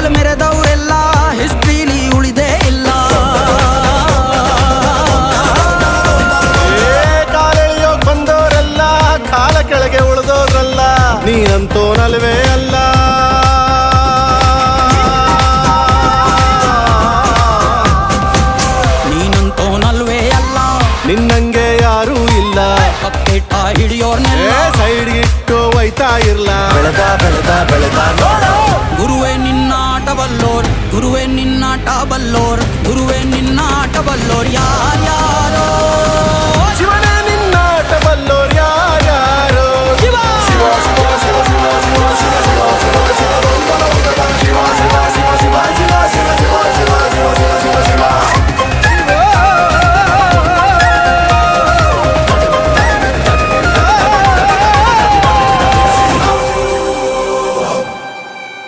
ಕಾಲ್ ಮೆರೆದವರೆಲ್ಲ ಹಿಸ್ಟ್ರಿಲಿ ಉಳಿದೇ ಇಲ್ಲ. ಕಾಲೆಳೆಯೋಕ್ ಬಂದವರೆಲ್ಲ ಕಾಲ ಕೆಳಗೆ ಉಳಿದೋದ್ರಲ್ಲ, ನೀನಂತೋನಲ್ವೇ ಅಲ್ಲ. ನೀನಂತೋನಲ್ವೇ ಅಲ್ಲ, ನಿನ್ನಂಗೆ ಯಾರೂ ಇಲ್ಲ. ಪಕ್ಕೇಟ ಹಿಡಿಯೋರ್ನೆಲ್ಲ ಸೈಡ್ ಇಟ್ಟು ಒಯ್ತಾ ಇರ್ಲ. ಬೆಳೆದ ಬೆಳೆದ ಬೆಳೆದ ನೋಡ